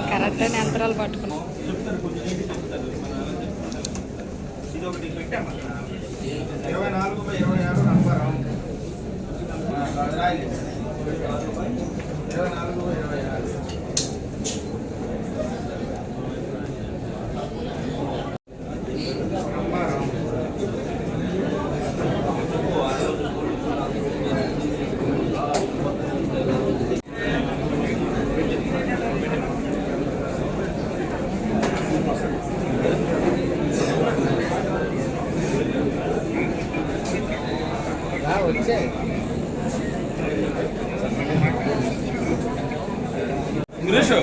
Correct అని యంత్రాలు పట్టుకున్నాం. ఇది ఒకటి పెట్టాము 24/26 నంబర్ 24/26 వచ్చే ఇంగ్లీష్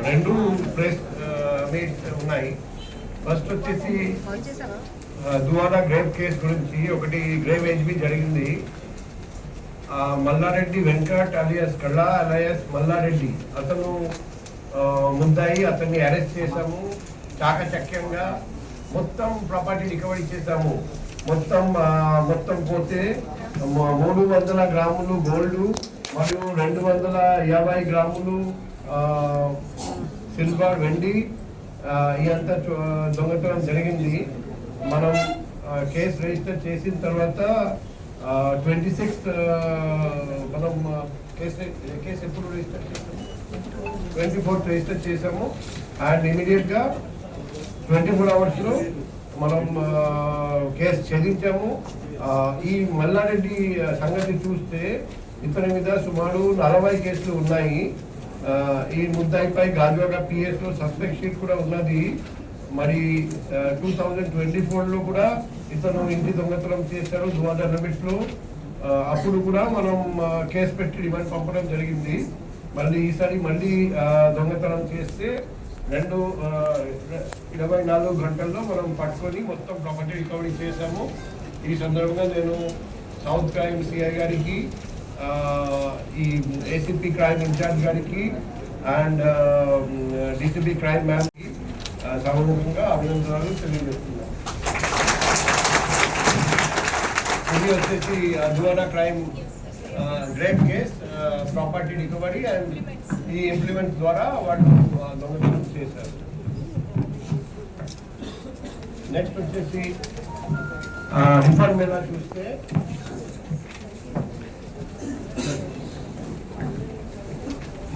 రెండు ప్రెస్ మీట్ ఉన్నాయి. ఫస్ట్ వచ్చేసి దువాడా గ్రేవ్ కేసు గురించి ఒకటి గ్రేవ్ హెచ్బి జరిగింది. మల్లారెడ్డి వెంకట్ అలియాస్ కళ్ళ అలియాస్ మల్లారెడ్డి అతను ముద్దాయి. అతన్ని అరెస్ట్ చేశాము. చాకచక్యంగా మొత్తం ప్రాపర్టీ రికవరీ చేశాము. మొత్తం పోతే 300 గ్రాములు గోల్డ్ మరియు 250 గ్రాములు సిల్వర్ వెండి ఇదంతా దొంగతనం జరిగింది. మనం కేసు రిజిస్టర్ చేసిన తర్వాత 26 మనం కేసు ఎప్పుడు రిజిస్టర్ చేసాము? 24 రిజిస్టర్ చేసాము. అండ్ ఇమీడియట్గా 24 అవర్స్లో మనం కేసు ఛేదించాము. ఈ మల్లారెడ్డి సంగతి చూస్తే ఇతని మీద సుమారు 40 కేసులు ఉన్నాయి. ఈ ముద్దాయిపై గాజువాక పిఎస్లో సస్పెక్ట్ షీట్ కూడా ఉన్నది. మరి 2024లో కూడా ఇతను ఇంటి దొంగతనం చేశారు దువాడా లిమిట్స్లో. అప్పుడు కూడా మనం కేసు పెట్టి డిమాండ్ పంపడం జరిగింది. ఈసారి మళ్ళీ దొంగతనం చేస్తే 24 గంటల్లో మనం పట్టుకొని మొత్తం ప్రాపర్టీ రికవరీ చేశాము. ఈ సందర్భంగా నేను సౌత్ క్రైమ్ సిఐ గారికి, ఈ ఏసీపీ క్రైమ్ ఇన్ఛార్జ్ గారికి అండ్ డీసీపీ క్రైమ్ మ్యామ్కి సముఖంగా అభినందనలు తెలియజేస్తున్నాను. ఇది వచ్చేసి Duvvada crime grave case, property recovery and ఈ ఇంప్లిమెంట్స్ ద్వారా వాళ్ళు దొంగతనం చేశారు. నెక్స్ట్ వచ్చేసి రిఫర్ మీద చూస్తే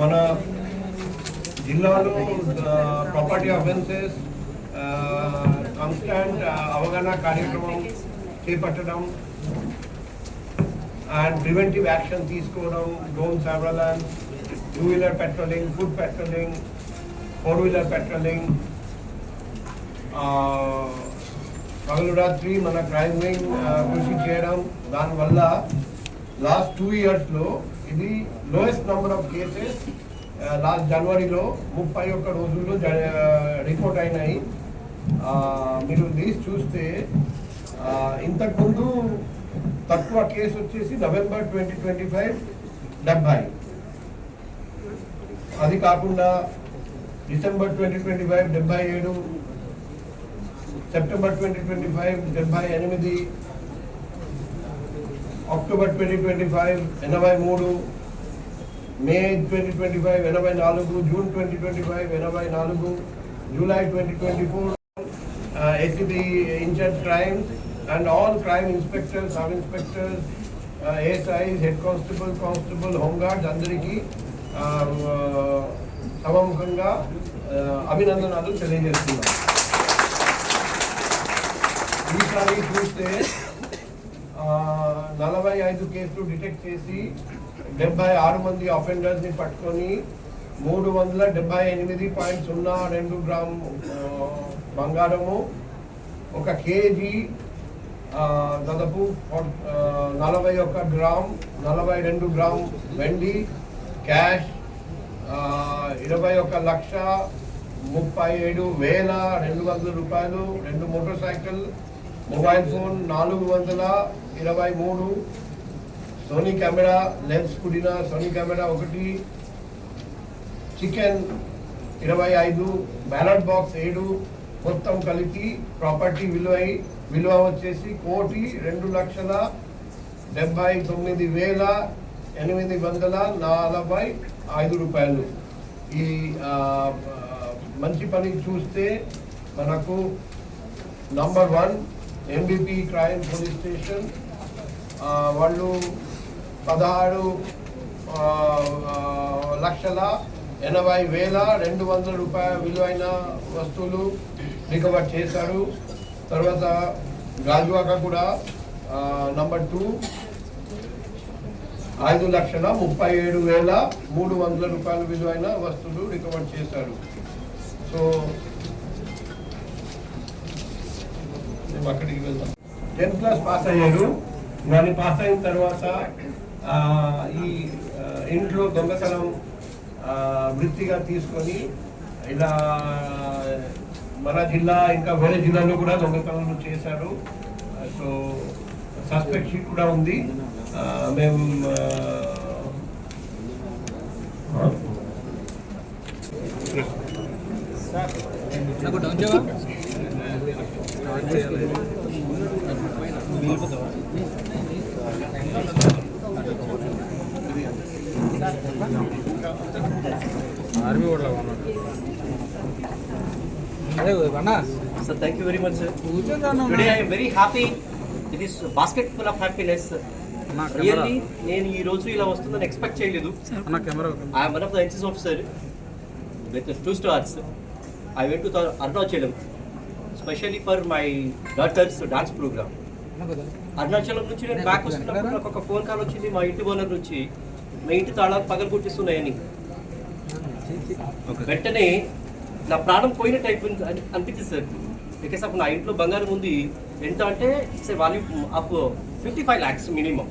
మన జిల్లాలో ప్రాపర్టీ అఫెన్సెస్ కాన్స్టాంట్ అవగాహన కార్యక్రమం చేపట్టడం అండ్ ప్రివెంటివ్ యాక్షన్ తీసుకోవడం, drone surveillance, 2-wheeler patrolling, food patrolling, 4-wheeler patrolling, పగలు రాత్రి మన క్రైమ్ వింగ్ కృషి చేయడం. దానివల్ల లాస్ట్ 2 yearsలో ఇది lowest number of cases last జనవరిలో 31 రోజుల్లో రిపోర్ట్ అయినాయి. మీరు లీస్ట్ చూస్తే ఇంతకుముందు తక్కువ కేసు వచ్చేసి నవంబర్ 2025 70. అది కాకుండా December 2025 77, September 2025 78, October 2025 83, May 2025 84, June 2025 84, July 2024 ACB incharge crimes and all crime inspectors, sub inspectors, ASIs, head constable, home guards, అందరికీ సభాముఖంగా అభినందనలు తెలియజేస్తున్నాను. ఈసారి చూస్తే 45 కేసులు డిటెక్ట్ చేసి 76 మంది అఫెండర్స్ని పట్టుకొని 378.02 గ్రామ్ బంగారము, 1 కేజీ దాదాపు 41 గ్రామ్ 42 గ్రామ్ వెండి, క్యాష్ 21,37,200 రూపాయలు, 2 motor cycle, mobile phone 423, Sony camera lens కూడిన Sony camera 1, chicken 25, ballot box 7, మొత్తం కలిపి ప్రాపర్టీ విలువ వచ్చేసి 1,279,845 రూపాయలు. ఈ మంచి పని చూస్తే మనకు number 1 MBP crime police station వాళ్ళు 16,80,200 రూపాయల విలువైన వస్తువులు రికవర్ చేశారు. తర్వాత గాజువాక కూడా నంబర్ 2 5,37,300 రూపాయల విలువైన వస్తువులు రికవర్ చేశారు. సో మేము అక్కడికి వెళ్తాం. 10th క్లాస్ పాస్ అయ్యారు. దాన్ని పాస్ అయిన తర్వాత ఈ ఇంట్లో దొంగతనం వృత్తిగా తీసుకొని ఇలా మన జిల్లా ఇంకా వేరే జిల్లాలో కూడా దొంగతనాలు చేశారు. సో సస్పెక్ట్ షీట్ కూడా ఉంది. మేము Sir, thank you very much, sir. Today I am very happy. It is a basket full of happiness. Really, నేను ఈ రోజు ఇలా వస్తుందని ఎక్స్పెక్ట్ చేయలేదు. I am one of the NCC officer with 2 stars. I went to Arunachalam, especially for my daughter's dance program. Arunachalam నుంచి నేను back వస్తున్నప్పుడు నాకు ఒక ఫోన్ కాల్ వచ్చింది మా ఇంటి ఓనర్ నుంచి, మీ ఇంటి తాళాలు పగలు కొట్టిస్తున్నాయని. వెంటనే నా ప్రాణం పోయినట్టు అయిపోయింది అనిపించింది సార్. బికాస్ అప్పుడు నా ఇంట్లో బంగారం ఉంది. ఎంత అంటే it's value of 55 lakhs minimum.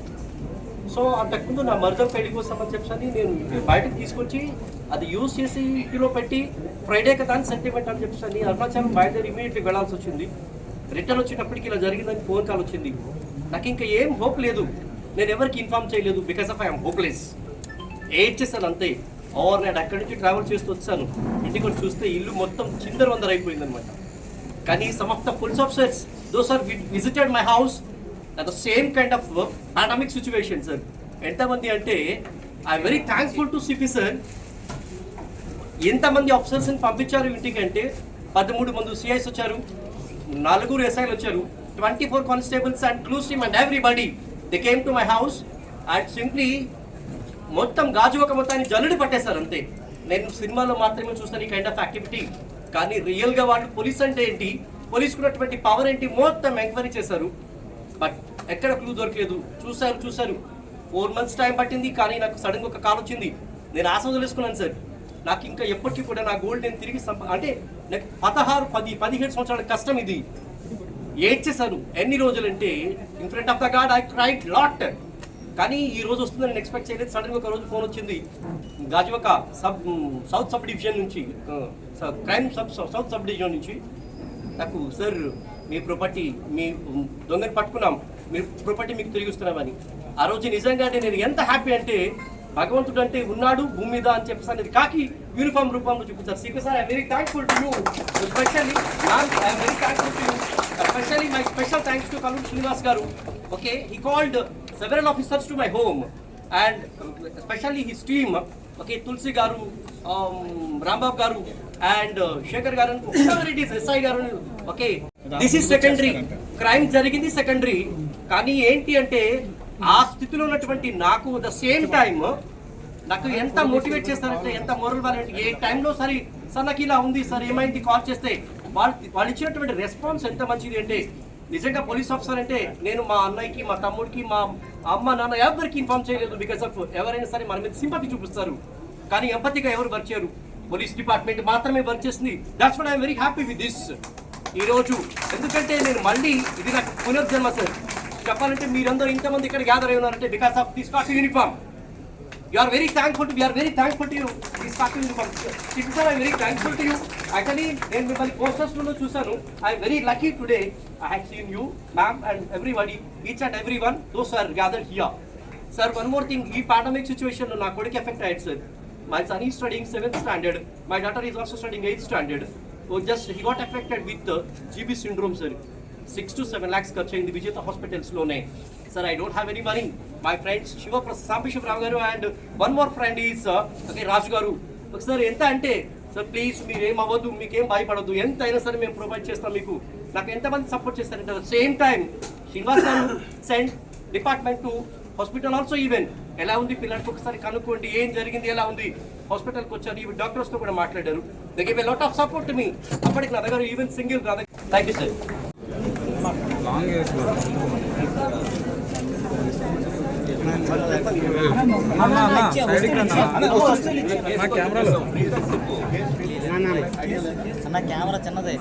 So అంతకుముందు నా మర్దం పెళ్లి కోసం అని చెప్పని నేను బయటకు తీసుకొచ్చి అది యూజ్ చేసి ఇంటిలో పెట్టి ఫ్రైడే కదా అని సెంటిమెంట్ అని చెప్పని అరుణాచలం బయలుదేరి ఇమీడియట్లీ వెళ్ళాల్సి వచ్చింది. రిటర్న్ వచ్చేటప్పటికి ఇలా జరిగిందని ఫోన్ కాల్ వచ్చింది. నాకు ఇంకా ఏం హోప్ లేదు, నేను ఎవరికి ఇన్ఫార్మ్ చేయలేదు. Because of I'm hopeless. ఏడ్చేసాను అంతే. ఓవర్ నైట్ అక్కడి నుంచి ట్రావెల్ చేస్తూ వచ్చాను. ఇంటికి వచ్చి చూస్తే ఇల్లు మొత్తం చిందరవందర అయిపోయింది అనమాట. కానీ some of the police officers those are visited my house at the same kind of pandemic situation sir. ఎంతమంది అంటే I'm very thankful to CP sir. ఎంతమంది ఆఫీసర్స్ని పంపించారు ఇంటికి అంటే 13 మంది సిఐస్ వచ్చారు, 4 ఎస్ఐలు వచ్చారు, 24 constables and clues team and everybody they came to my house and simply మొత్తం గాజువాక మొత్తాన్ని జల్లుడి పట్టేశారు అంతే. నేను సినిమాలో మాత్రమే చూస్తాను ఈ కైండ్ ఆఫ్ యాక్టివిటీ, కానీ రియల్గా వాళ్ళు పోలీస్ అంటే ఏంటి, పోలీసుకు ఉన్నటువంటి పవర్ ఏంటి మొత్తం ఎంక్వైరీ చేశారు. బట్ ఎక్కడ క్లూ దొరకలేదు. చూశారు 4 months టైం పట్టింది. కానీ నాకు సడన్గా ఒక కాల్ వచ్చింది. నేను ఆశ వదిలేసుకున్నాను సార్. నాకు ఇంకా ఎప్పటికీ కూడా నా గోల్డ్ నేను తిరిగి అంటే నాకు 17 సంవత్సరాల కష్టం ఇది. ఏడ్చేశాను. ఎన్ని రోజులంటే in front of the god I cried lot. కానీ ఈ రోజు వస్తుందని నేను ఎక్స్పెక్ట్ చేయలేదు. సడన్గా ఒక రోజు ఫోన్ వచ్చింది గాజువాక సౌత్ సబ్ డివిజన్ నుంచి, క్రైమ్ సౌత్ సబ్ డివిజన్ నుంచి నాకు, సార్ మీ ప్రాపర్టీ మీ దొంగని పట్టుకున్నాం, మీ ప్రాపర్టీ మీకు తిరిగి ఇస్తున్నామని. ఆ రోజు నిజంగానే నేను ఎంత హ్యాపీ అంటే భగవంతుడు అంటే ఉన్నాడు భూమి మీద అని చెప్పేసి అనేది కాకి యూనిఫామ్ రూపంలో చూపించారు. CP sir I'm very thankful to you, especially I'm very thankful to you, especially my special thanks to Kalluri Srinivas garu. Okay, he called several officers to my home and especially his team. Okay, Tulsi garu, Rambab garu and Shekhar garu, whoever it is, SI garu. Okay, this is secondary. Crime జరిగింది secondary. కానీ ఏంటి అంటే ఆ స్థితిలో ఉన్నటువంటి నాకు the same time నాకు ఎంత మోటివేట్ చేస్తారంటే, ఎంత మోరల్ వాల్యూ, ఏ టైంలో సరే సార్ నాకు ఇలా ఉంది సార్ ఏమైంది కాల్ చేస్తే వాళ్ళు ఇచ్చినటువంటి రెస్పాన్స్ ఎంత మంచిది అంటే, నిజంగా పోలీస్ ఆఫీసర్ అంటే నేను మా అన్నయ్యకి, మా తమ్ముడికి, మా అమ్మ నాన్న ఎవరికి ఇన్ఫార్మ్ చేయలేదు. బికాస్ ఆఫ్ ఎవరైనా సరే మన మీద సింపతి చూపిస్తారు, కానీ ఎంపతిగా ఎవరు వర్క్ చేయరు. పోలీస్ డిపార్ట్మెంట్ మాత్రమే వర్క్ చేస్తుంది. That's what I'm very happy with this ఈరోజు. ఎందుకంటే నేను మళ్ళీ ఇది నాకు పునర్జన్మ సార్. చెప్పాలంటే మీరందరూ ఇంతమంది ఇక్కడ గ్యాదర్ అయి ఉన్నారంటే because of this cotton uniform. You are very thankful to, we are very thankful to you. This cartoon uniform. Sir, I am very thankful to you. Actually, నేను మిమ్మల్ని పోస్టర్స్ లో చూసాను. I am very lucky today. I have seen you, ma'am, and everybody, each and everyone, those are gathered here. Sir, one more thing. ఈ pandemic situation లో నా కొడుకు effect అయ్యాడు sir. My son is studying 7th standard. My daughter is also studying 8th standard. So just he got affected with the GB syndrome, sir. 6 to 7 lakhs ఖర్చు అయింది విజేత hospitals లోనే. Sir, I don't have any money. My friends Sambisham Rao garu and one more friend is okay Raju garu. Sir, ఎంత అంటే sir please మీరు ఏం అవ్వద్దు, మీకేం భయపడద్దు, ఎంత అయినా సరే మేము ప్రొవైడ్ చేస్తాం మీకు. నాకు ఎంతమంది సపోర్ట్ చేస్తారంటే సేమ్ టైం శ్రీనివాస్ గారు send department to hospital also. Even ఎలా ఉంది పిల్లలకి ఒకసారి కనుక్కోండి, ఏం జరిగింది, ఎలా ఉంది. హాస్పిటల్కి వచ్చారు, ఈవెన్ డాక్టర్స్తో కూడా మాట్లాడారు. They give a lot of support to me. అప్పటికి నా దగ్గర ఈవెన్ సింగిల్ నా దగ్గర. Thank you sir. కెమెరా చిన్నదే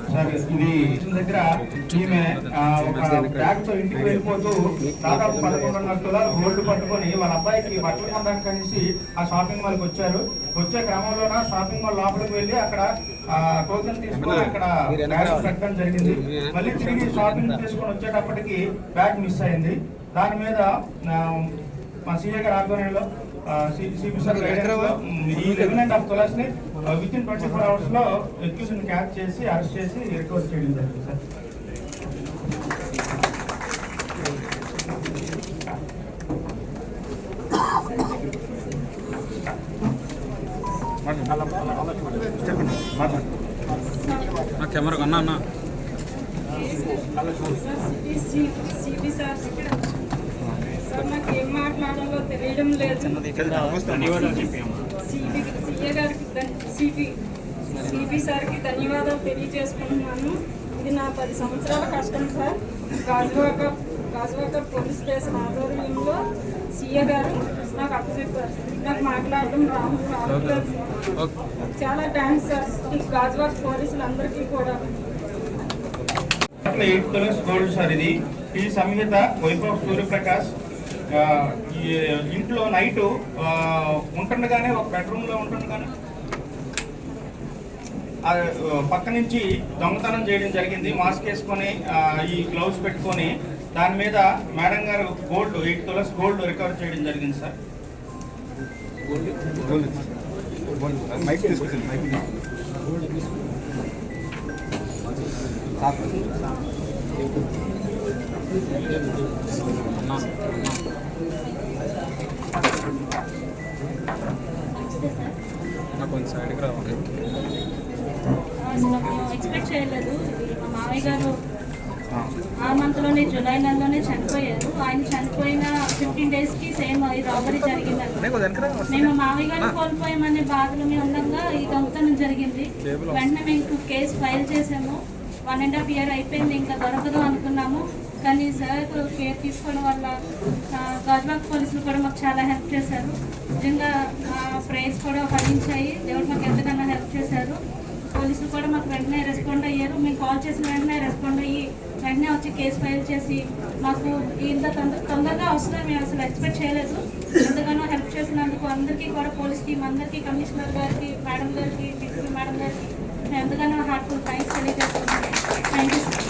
ఇది దగ్గర ఈమె ఒక బ్యాగ్ తో ఇంటికి వెళ్ళిపోతూ దాదాపు 11.5 తులాలు గోల్డ్ పట్టుకొని వాళ్ళ అబ్బాయికి బట్టలు కొనడానికి అనేసి ఆ షాపింగ్ మాల్కి వచ్చారు. వచ్చే క్రమంలోన షాపింగ్ మాల్ లోపలికి వెళ్ళి అక్కడ టోకెన్ తీసుకొని అక్కడ బ్యాగ్ పెట్టడం జరిగింది. మళ్ళీ తిరిగి షాపింగ్ తీసుకొని వచ్చేటప్పటికి బ్యాగ్ మిస్ అయింది. దాని మీద మా సీఏ గారి ఆధ్వర్యంలో సిపి సార్ ఈ 11.5 tulas ని విత్ ఇన్ 24 hours లో అక్యూజ్డ్ క్యాచ్ చేసి అరెస్ట్ చేసి రికవర్ చేయడం జరిగింది సార్. కెమెరా కన్నా అన్న సార్ నాకు ఏం మాట్లాడాలో తెలియడం లేదు. సిపి సార్కి ధన్యవాదాలు తెలియజేసుకుంటున్నాను. ఇది నా 10 సంవత్సరాల కష్టం సార్. గాజువాక పోలీస్ స్టేషన్ ఆధ్వర్యంలో సీఏ గారు నాకు అప్పచెప్పారు. నాకు మాట్లాడడం రావట్లేదు. చాలా థ్యాంక్స్ సార్ గాజువాక పోలీసులందరికీ కూడా. 8 tulas గోల్డ్ సార్. ఇది ఈ సంహిత వైభవ్ సూర్యప్రకాష్ ఇంట్లో నైట్ ఉంటుండగానే ఒక బెడ్రూమ్లో ఉంటుండగానే పక్క నుంచి దొంగతనం చేయడం జరిగింది. మాస్క్ వేసుకొని ఈ గ్లౌస్ పెట్టుకొని దాని మీద మేడం గారు గోల్డ్ 8 tulas గోల్డ్ రికవర్ చేయడం జరిగింది సార్. కొంచెం సైడ్కి రావాలి. అసలు ఎక్స్పెక్ట్ చేయలేదు. మా మామయ్య గారు ఆ మంత్లోనే జూలై నెలలోనే చనిపోయారు. ఆయన చనిపోయిన 15 daysకి సేమ్ ఈ రాబరీ జరిగిందండి. మేము మామయ్య గారిని కోల్పోయామనే బాధలు మేము ఉండగా ఈ దొంగతనం జరిగింది. వెంటనే మేము కేసు ఫైల్ చేసాము. 1.5 year అయిపోయింది, ఇంకా దొరకదు అనుకున్నాము. కానీ సార్ కేర్ తీసుకోవడం వల్ల గాజువాక పోలీసులు కూడా మాకు చాలా హెల్ప్ చేశారు. నిజంగా ప్రేయర్స్ కూడా ఫలించాయి. దేవుడు మాకు ఎంతగానో హెల్ప్ చేశారు. పోలీసులు కూడా మాకు వెంటనే రెస్పాండ్ అయ్యారు. మేము కాల్ చేసిన వెంటనే రెస్పాండ్ అయ్యి వెంటనే వచ్చి కేసు ఫైల్ చేసి మాకు ఇంత తొందరగా వస్తుందని మేము అసలు ఎక్స్పెక్ట్ చేయలేదు. ఎంతగానో హెల్ప్ చేసినందుకు అందరికీ కూడా పోలీస్ టీం అందరికీ, కమిషనర్ గారికి, మేడం గారికి, డిప్యూటీ మేడం గారికి ఎంతగానో హార్ట్ఫుల్ థ్యాంక్స్ తెలియజేస్తున్నాను. Thank you sir.